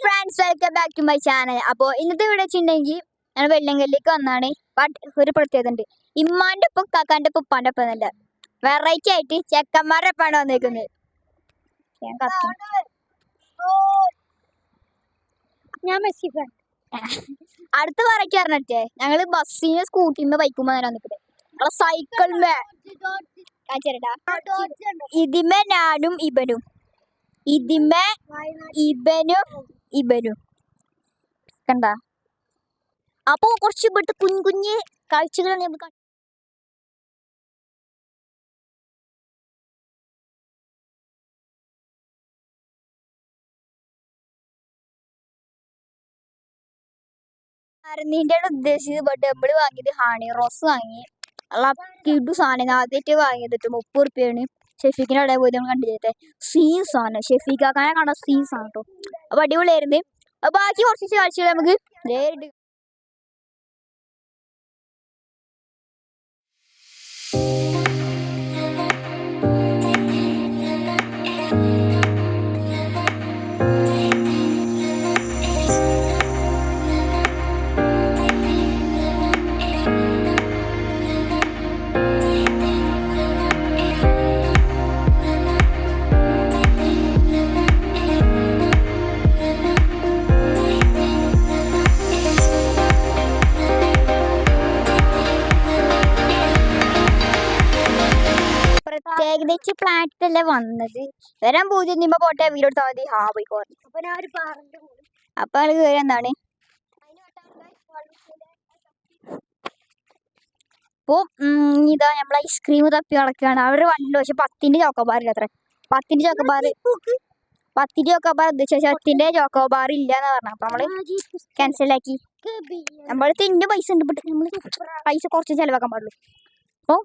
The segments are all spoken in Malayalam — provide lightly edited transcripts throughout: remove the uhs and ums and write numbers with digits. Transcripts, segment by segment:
Friends, welcome back to my channel. അപ്പോൾ ഇന്നത്തെ വീഡിയോ വെച്ചിട്ടുണ്ടെങ്കിൽ ഞാൻ വെള്ളങ്കല്ലിലേക്ക് വന്നാണ്. ബട്ട് ഒരു പ്രത്യേകത ഉണ്ട്. ഇമ്മാൻ്റെ ഒപ്പം കാക്കാൻ്റെ ഒപ്പം ഉപ്പാൻ്റെ ഒപ്പം എന്നല്ല, വെറൈറ്റി ആയിട്ട് ചെക്കന്മാരുടെ ഒപ്പമാണ് വന്നേക്കുന്നത്. ഞാൻ മെസ്സി ഫാൻ. അടുത്ത വെറൈറ്റി പറഞ്ഞിട്ടേ ഞങ്ങള് ബസ്സിന് സ്കൂട്ടിന്ന് ബൈക്കുമ്പോ വന്നിട്ട് ഞങ്ങളെ സൈക്കിളിമേ ഇതിമേ ഞാനും ഇബനും ഇബനും കണ്ട. അപ്പൊ കുറച്ച് ഇവിടുത്തെ കുഞ്ഞു കാഴ്ചകളാണ് നമുക്ക് മരുന്നിന്റെ ഉദ്ദേശിച്ചത് ഡബിൾ വാങ്ങിയത് ഹണി റോസ് വാങ്ങി. അല്ല കിടു സാധനം ആദ്യമായിട്ട് വാങ്ങിയത് 30 ഉറുപ്പ്യാണ്. ഷെഫീഖിന്റെ അവിടെ പോയി നമ്മൾ കണ്ടില്ലേ, സീൻസ് ആണ്. ഷെഫീഖാക്കാനെ കണ്ട സീൻസ് ആണ് കേട്ടോ. അപ്പൊ അടിപൊളിയായിരുന്നു. അപ്പൊ ബാക്കി കുറച്ച് കാഴ്ചകൾ നമുക്ക് നേരിട്ട് ഏകദേശം ഫ്ലാറ്റല്ലേ വന്നത്. വരാൻ പൂജ്യം നിമ്പ പോട്ടെ വീട് എടുത്താൽ മതി. പോയിക്കോട്ടെ. അപ്പൊ അത് കയറി എന്താണ് ഇപ്പൊ ഇതാ നമ്മളെ ഐസ്ക്രീം തപ്പി നടക്കുകയാണ്. അവര് വണ്ടി പക്ഷെ 10ന്റെ ചോക്കോബാർ ഇല്ല. അത്ര 10ന്റെ ചോക്കോബാർ ഉദ്ദേശിച്ച 10ന്റെ ചോക്കോബാർ ഇല്ലാന്ന് പറഞ്ഞു. അപ്പൊ നമ്മള് ക്യാൻസലാക്കി. നമ്മള് തിന്റെ പൈസ ഉണ്ട്, നമ്മള് പൈസ കുറച്ച് ചെലവാക്കാൻ പാടുള്ളൂ. അപ്പൊ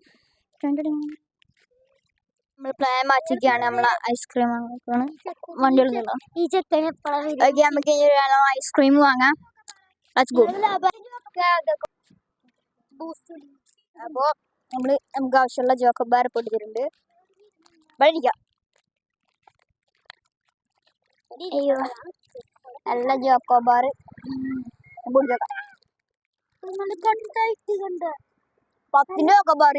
നമ്മള് പ്ലാൻ മാറ്റിക്കാണ്. നമ്മളെ ഐസ്ക്രീം വണ്ടികൾ നമുക്ക് ഐസ്ക്രീം വാങ്ങാം. അപ്പൊ നമുക്ക് ആവശ്യമുള്ള ജോക്കോബാർ പൊട്ടിച്ചിട്ടുണ്ട്. വഴിക്കാം. അയ്യോ, നല്ല ജോക്കോബാർ പൊടിച്ചേക്കാം. 10ന്റെ ജോക്കോബാർ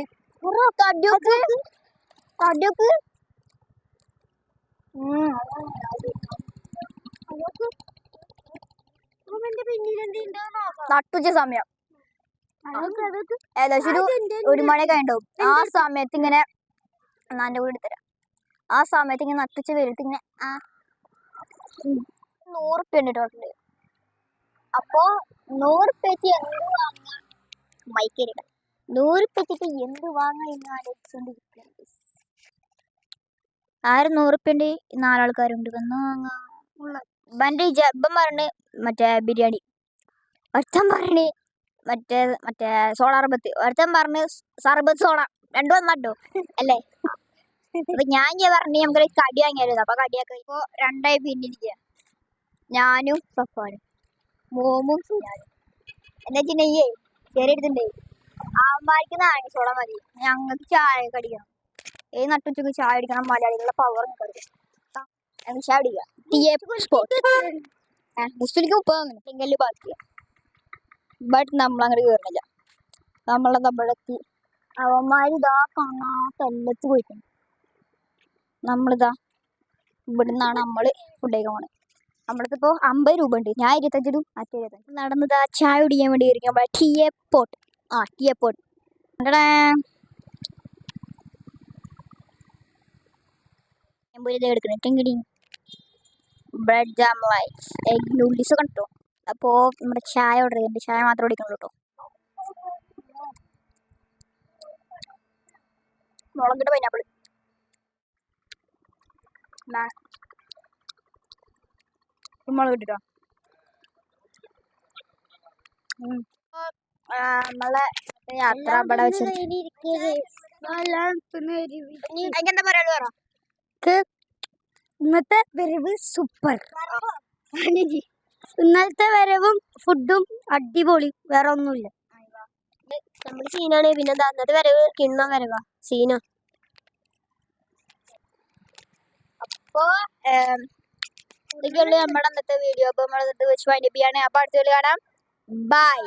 നട്ടുച്ച സമയം ഏകദേശം ഒരു മണിയൊക്കെ ഉണ്ടാവും. ആ സമയത്ത് ഇങ്ങനെ എന്നാൻ്റെ വീട് തരാം. ആ സമയത്ത് ഇങ്ങനെ നട്ടുച്ച വെയിലത്ത് ഇങ്ങനെ 100 ഉറുപ്പ്യ ഉണ്ട് ടോട്ടല്. അപ്പൊ 100 ഉറുപ്പ്യക്ക് എന്ത് വാങ്ങാം? മൈക്കേരിട്ട 100 ഉറുപ്പ്യക്ക് എന്ത് വാങ്ങാം എന്ന് ആലോചിച്ചോണ്ടിരിക്കുന്നത്. 100 ഉറുപ്പ്യണ്ട് 4 ആൾക്കാരുണ്ട്. വന്ന് വാങ്ങാം. ജബ്ബൻ പറഞ്ഞ് മറ്റേ ബിരിയാണി, ഒരുത്തൻ പറഞ്ഞ് മറ്റേ സോഡ സർബത്ത്, ഒരുത്തൻ പറഞ്ഞ് സർബത്ത് സോഡ. രണ്ടും വന്നാട്ടോ അല്ലേ? അപ്പൊ ഞാൻ പറഞ്ഞ് നമുക്കൊരു കടി വാങ്ങിയായിരുന്നു. അപ്പൊ കടിയൊക്കെ ഇപ്പൊ 2 പിന്നിരിക്കുക. ഞാനും സഫാനും മോമും ഞാനും എന്താ വെച്ചിട്ടുണ്ടെങ്കിൽ ശരി എടുത്തിട്ടുണ്ടേ അമ്മമാർക്ക് നാരങ്ങ സോഡ മതി. ഞങ്ങൾക്ക് ചായ കടിക്കണം. നട്ടുച്ചക്ക് ചായ അടിക്കണം. മലയാളികളുടെ പവർ ചായ അടിക്കുക. മുസ്ലിക്ക് 30 തിങ്കല് ബാക്കിയ. ബട്ട് നമ്മളങ്ങോട്ട് കയറുന്നില്ല. നമ്മളെത്തി അവന്മാരിതാ കാണാത്ത എല്ലാത്ത് പോയിട്ടുണ്ട്. നമ്മളിതാ ഇവിടുന്നാണ് നമ്മള് ഫുഡ് കഴിക്കാൻ പോണത്. നമ്മളിപ്പോ 50 രൂപ ഉണ്ട്. ഞാൻ 25 രൂപ മറ്റേ 25. നടന്നതാ ചായ കുടിക്കാൻ വേണ്ടി ഇരിക്കും. നമ്മളെ ടീ പോട്ട് എടുക്കണേ. Bread jam lights egg noodles ഒക്കെ ഉണ്ടോ. അപ്പോൾ നമ്മുടെ ചായ ഓർഡർ ചെയ്യുന്നുണ്ട്. ചായ മാത്രം കുടിക്കണുള്ളൂ കേട്ടോ. മുളകിട്ട് പൈനാപ്പിൾ മുളക് ഇട്ടിട്ടോ. നമ്മളെ യാത്ര ഇവിടെ വെച്ചിട്ട് എന്താ പറയാ പറ. ഇന്നത്തെ വരവ് സൂപ്പർ. ഇന്നലത്തെ വരവും ഫുഡും അടിപൊളി. വേറെ ഒന്നുമില്ല. നമ്മള് സീനാണ്. പിന്നെ അന്നത്തെ വരവ് കിണ്ണ വരവാ സീന. അപ്പോ ഇതൊക്കെയുള്ളൂ നമ്മുടെ അന്നത്തെ വീഡിയോ. അപ്പോൾ നമ്മൾ ഇത് വെച്ച് വൈൻഡപ്പ് ചെയ്യാണ്. അപ്പോൾ അടുത്ത വീഡിയോ കാണാം. ബൈ.